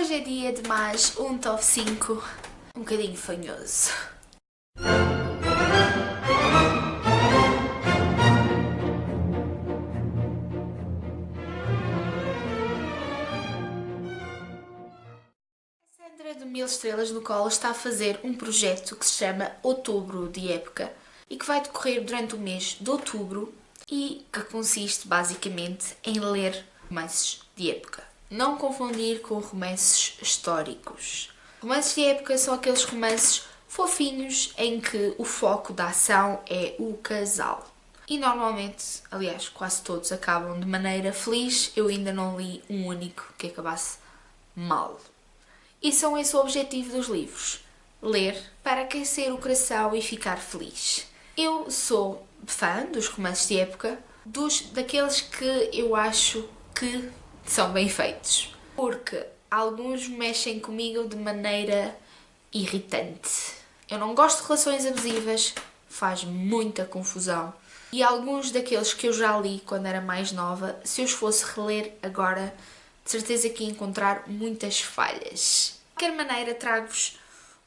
Hoje é dia de mais um top 5 um bocadinho fanhoso. A Sandra de Mil Estrelas no Colo está a fazer um projeto que se chama Outubro de Época e que vai decorrer durante o mês de outubro e que consiste basicamente em ler romances de época. Não confundir com romances históricos. Romances de época são aqueles romances fofinhos em que o foco da ação é o casal. E normalmente, aliás, quase todos acabam de maneira feliz. Eu ainda não li um único que acabasse mal. E são esse o objetivo dos livros. Ler para aquecer o coração e ficar feliz. Eu sou fã dos romances de época, daqueles que eu acho que são bem feitos. Porque alguns mexem comigo de maneira irritante. Eu não gosto de relações abusivas, faz muita confusão. E alguns daqueles que eu já li quando era mais nova, se eu os fosse reler agora, de certeza que ia encontrar muitas falhas. De qualquer maneira, trago-vos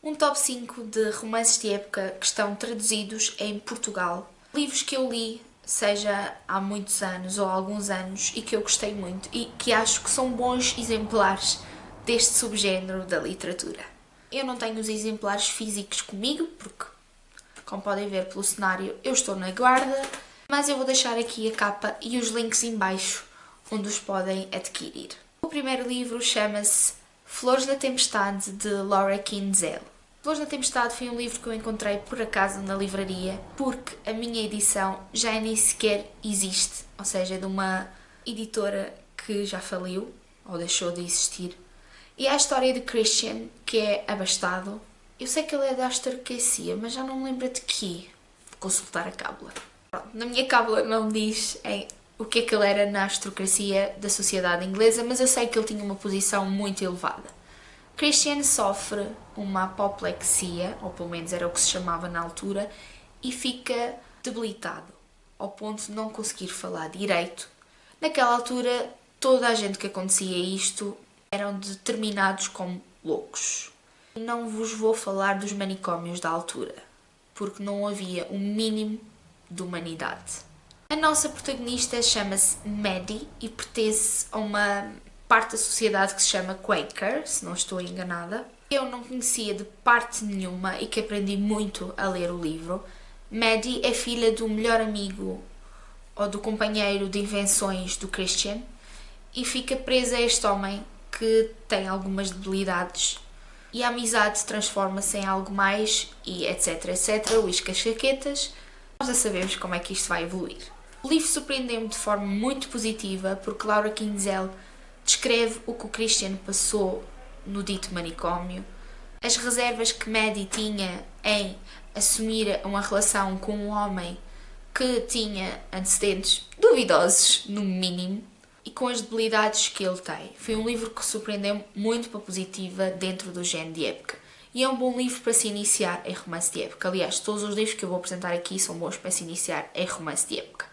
um top 5 de romances de época que estão traduzidos em Portugal. Livros que eu li, seja há muitos anos ou há alguns anos, e que eu gostei muito e que acho que são bons exemplares deste subgénero da literatura. Eu não tenho os exemplares físicos comigo, porque, como podem ver pelo cenário, eu estou na guarda, mas eu vou deixar aqui a capa e os links em baixo onde os podem adquirir. O primeiro livro chama-se Flores na Tempestade, de Laura Kinsale. Flores na Tempestade foi um livro que eu encontrei por acaso na livraria, porque a minha edição já nem sequer existe, ou seja, é de uma editora que já faliu, ou deixou de existir. E é a história de Christian, que é abastado. Eu sei que ele é da aristocracia, mas já não me lembro de quê. Vou consultar a cábula. Pronto, na minha cábula não diz o que é que ele era na aristocracia da sociedade inglesa, mas eu sei que ele tinha uma posição muito elevada. Christian sofre uma apoplexia, ou pelo menos era o que se chamava na altura, e fica debilitado, ao ponto de não conseguir falar direito. Naquela altura, toda a gente que acontecia isto eram determinados como loucos. Não vos vou falar dos manicômios da altura, porque não havia um mínimo de humanidade. A nossa protagonista chama-se Maddie e pertence a uma parte da sociedade que se chama Quaker, se não estou enganada. Eu não conhecia de parte nenhuma e que aprendi muito a ler o livro. Maddie é filha do melhor amigo ou do companheiro de invenções do Christian e fica presa a este homem que tem algumas debilidades e a amizade transforma-se em algo mais e etc, etc, uíscas chaquetas. Nós já sabemos como é que isto vai evoluir. O livro surpreendeu-me de forma muito positiva porque Laura Kinsale descreve o que o Christian passou no dito manicômio, as reservas que Maddie tinha em assumir uma relação com um homem que tinha antecedentes duvidosos, no mínimo, e com as debilidades que ele tem. Foi um livro que surpreendeu-me muito para positiva dentro do género de época. E é um bom livro para se iniciar em romance de época. Aliás, todos os livros que eu vou apresentar aqui são bons para se iniciar em romance de época.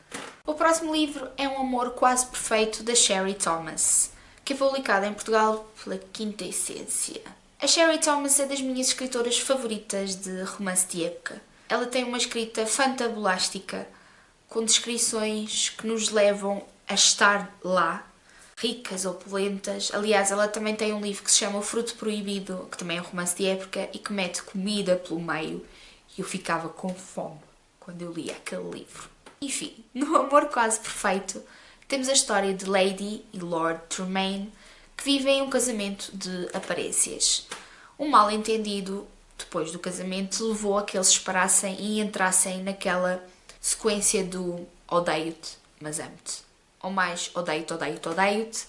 O próximo livro é Um Amor Quase Perfeito, da Sherry Thomas, que é publicado em Portugal pela Quinta Essência. A Sherry Thomas é das minhas escritoras favoritas de romance de época. Ela tem uma escrita fantabulástica, com descrições que nos levam a estar lá, ricas, opulentas. Aliás, ela também tem um livro que se chama O Fruto Proibido, que também é um romance de época e que mete comida pelo meio. E eu ficava com fome quando eu lia aquele livro. Enfim, no Amor Quase Perfeito, temos a história de Lady e Lord Tremaine, que vivem um casamento de aparências. Um mal-entendido, depois do casamento, levou a que eles se separassem e entrassem naquela sequência do odeio-te, mas amo-te. Ou mais odeio-te, odeio-te, odeio-te,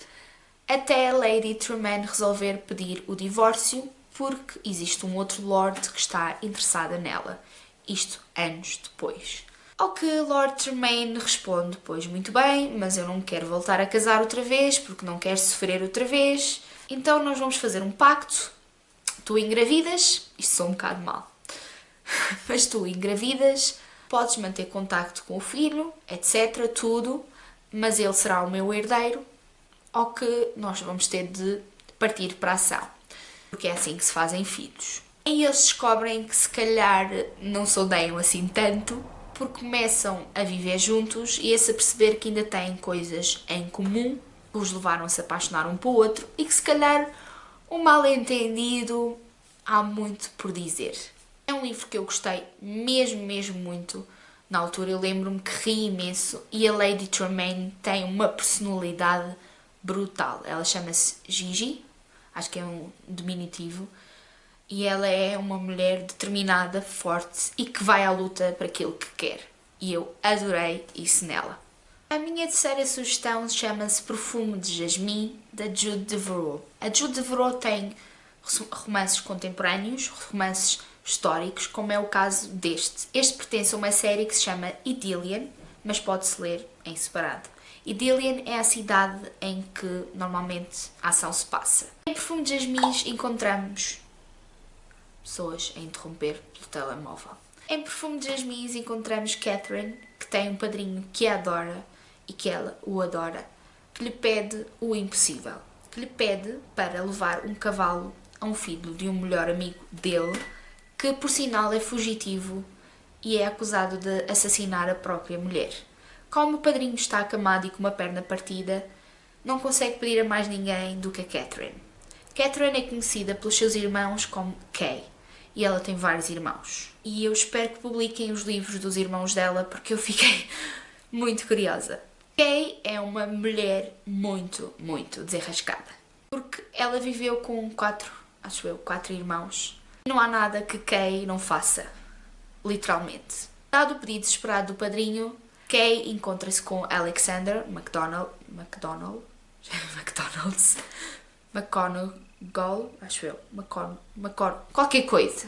até a Lady Tremaine resolver pedir o divórcio porque existe um outro Lord que está interessado nela. Isto anos depois. Ao que Lord Tremaine responde, pois muito bem, mas eu não quero voltar a casar outra vez porque não quero sofrer outra vez, então nós vamos fazer um pacto. Tu engravidas, isto sou um bocado mal, mas tu engravidas, podes manter contacto com o filho, etc, tudo, mas ele será o meu herdeiro, ao que nós vamos ter de partir para a ação, porque é assim que se fazem filhos. E eles descobrem que se calhar não se odeiam assim tanto, porque começam a viver juntos e a se perceber que ainda têm coisas em comum que os levaram a se apaixonar um pelo outro e que se calhar um mal-entendido há muito por dizer. É um livro que eu gostei mesmo muito. Na altura eu lembro-me que ri imenso e a Lady Tremaine tem uma personalidade brutal. Ela chama-se Gigi, acho que é um diminutivo, e ela é uma mulher determinada, forte e que vai à luta para aquilo que quer. E eu adorei isso nela. A minha terceira sugestão chama-se Perfume de Jasmim, da Jude Deveraux. A Jude Deveraux tem romances contemporâneos, romances históricos, como é o caso deste. Este pertence a uma série que se chama Idyllian, mas pode-se ler em separado. Idyllian é a cidade em que normalmente a ação se passa. Em Perfume de Jasmins encontramos pessoas a interromper pelo telemóvel. Em Perfume de Jasmins encontramos Catherine, que tem um padrinho que a adora e que ela o adora, que lhe pede o impossível. Que lhe pede para levar um cavalo a um filho de um melhor amigo dele, que por sinal é fugitivo e é acusado de assassinar a própria mulher. Como o padrinho está acamado e com uma perna partida, não consegue pedir a mais ninguém do que a Catherine. Catherine é conhecida pelos seus irmãos como Kay, e ela tem vários irmãos. E eu espero que publiquem os livros dos irmãos dela, porque eu fiquei muito curiosa. Kay é uma mulher muito desenrascada, porque ela viveu com quatro irmãos. Não há nada que Kay não faça, literalmente. Dado o pedido desesperado do padrinho, Kay encontra-se com Alexander McGonagall, acho eu, qualquer coisa,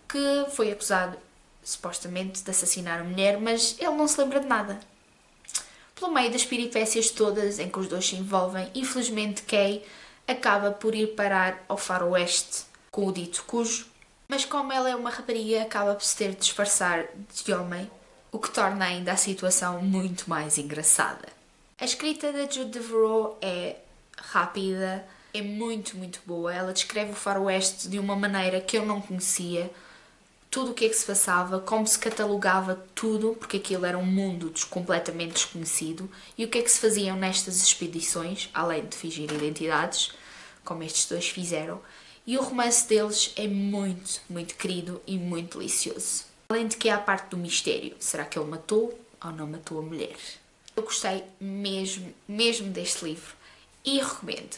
que foi acusado, supostamente, de assassinar a mulher, mas ele não se lembra de nada. Pelo meio das peripécias todas em que os dois se envolvem, infelizmente Kay acaba por ir parar ao faroeste com o dito cujo, mas como ela é uma rapariga, acaba por se ter de disfarçar de homem, o que torna ainda a situação muito mais engraçada. A escrita da Jude Deveraux é rápida, é muito boa. Ela descreve o faroeste de uma maneira que eu não conhecia, tudo o que é que se passava, como se catalogava tudo, porque aquilo era um mundo completamente desconhecido, e o que é que se faziam nestas expedições, além de fingir identidades, como estes dois fizeram. E o romance deles é muito querido e muito delicioso. Além de que há a parte do mistério. Será que ele matou ou não matou a mulher? Eu gostei mesmo deste livro e recomendo.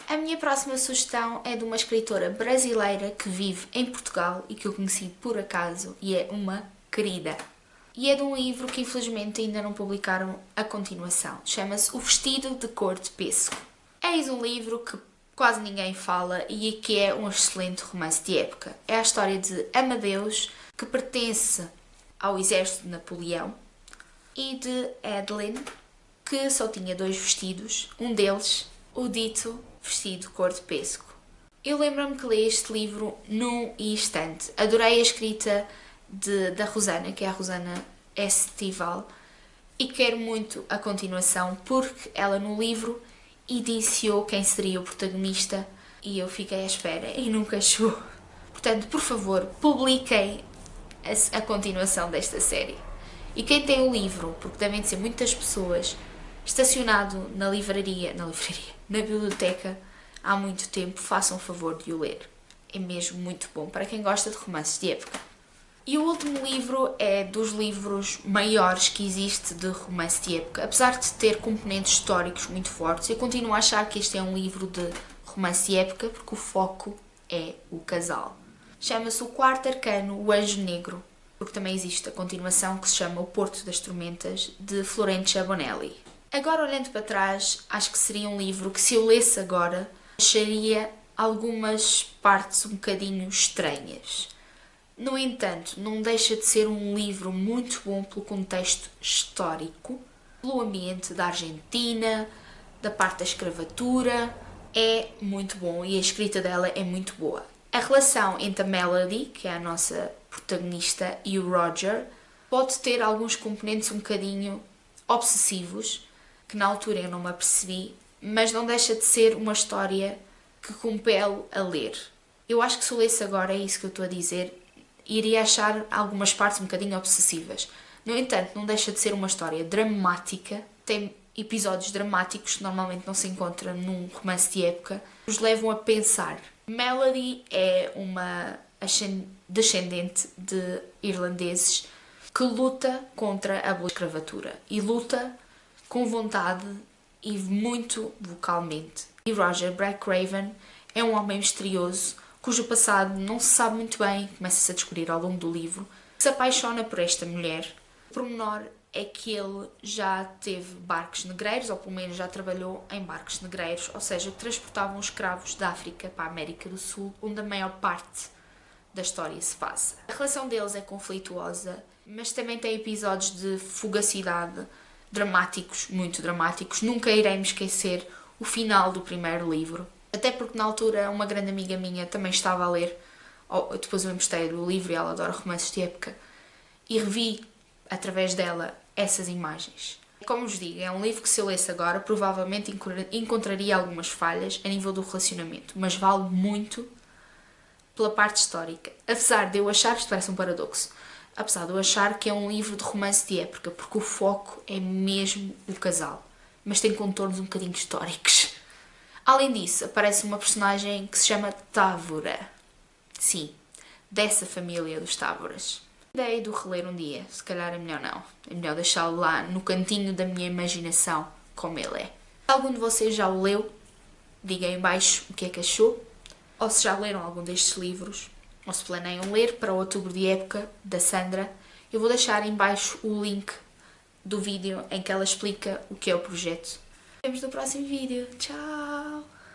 A minha próxima sugestão é de uma escritora brasileira que vive em Portugal e que eu conheci por acaso e é uma querida. E é de um livro que infelizmente ainda não publicaram a continuação. Chama-se O Vestido de Cor de Pêssego. Eis um livro que quase ninguém fala e que é um excelente romance de época. É a história de Amadeus, que pertence ao exército de Napoleão, e de Adeline, que só tinha 2 vestidos, um deles, o dito vestido cor de pêssego. Eu lembro-me que li este livro num instante. Adorei a escrita da Rosana, que é a Rosana Estival, e quero muito a continuação, porque ela no livro indiciou quem seria o protagonista e eu fiquei à espera e nunca chegou. Portanto, por favor, publiquem a continuação desta série. E quem tem o livro, porque devem ser muitas pessoas, estacionado na biblioteca há muito tempo, façam o favor de o ler. É mesmo muito bom para quem gosta de romances de época. E o último livro é dos livros maiores que existe de romance de época. Apesar de ter componentes históricos muito fortes, eu continuo a achar que este é um livro de romance de época porque o foco é o casal. Chama-se O Quarto Arcano, O Anjo Negro, porque também existe a continuação que se chama O Porto das Tormentas, de Florentia Bonelli. Agora, olhando para trás, acho que seria um livro que, se eu lesse agora, acharia algumas partes um bocadinho estranhas. No entanto, não deixa de ser um livro muito bom pelo contexto histórico, pelo ambiente da Argentina, da parte da escravatura. É muito bom e a escrita dela é muito boa. A relação entre a Melody, que é a nossa protagonista, e o Roger pode ter alguns componentes um bocadinho obsessivos, que na altura eu não me apercebi, mas não deixa de ser uma história que compele a ler. Eu acho que se eu lesse agora, é isso que eu estou a dizer, iria achar algumas partes um bocadinho obsessivas. No entanto, não deixa de ser uma história dramática, tem episódios dramáticos que normalmente não se encontram num romance de época, que nos levam a pensar. Melody é uma descendente de irlandeses que luta contra a escravatura e luta com vontade e muito vocalmente. E Roger Blackraven é um homem misterioso cujo passado não se sabe muito bem, começa-se a descobrir ao longo do livro, se apaixona por esta mulher. O pormenor é que ele já teve barcos negreiros, ou pelo menos já trabalhou em barcos negreiros, ou seja, que transportavam escravos da África para a América do Sul, onde a maior parte da história se passa. A relação deles é conflituosa, mas também tem episódios de fugacidade dramáticos, muito dramáticos. Nunca irei me esquecer o final do primeiro livro, até porque na altura uma grande amiga minha também estava a ler, depois eu emprestei o livro e ela adora romances de época, e revi através dela essas imagens. Como vos digo, é um livro que se eu lesse agora provavelmente encontraria algumas falhas a nível do relacionamento, mas vale muito pela parte histórica. Apesar de eu achar, isto parece um paradoxo, apesar de eu achar que é um livro de romance de época, porque o foco é mesmo o casal, mas tem contornos um bocadinho históricos. Além disso, aparece uma personagem que se chama Távora. Sim, dessa família dos Távoras. Ideia do reler um dia, se calhar é melhor não. É melhor deixá-lo lá no cantinho da minha imaginação, como ele é. Se algum de vocês já o leu, diga aí em baixo o que é que achou. Ou se já leram algum destes livros, ou se planeiam ler para Outubro de Época, da Sandra. Eu vou deixar em baixo o link do vídeo em que ela explica o que é o projeto. Nos vemos no próximo vídeo. Tchau!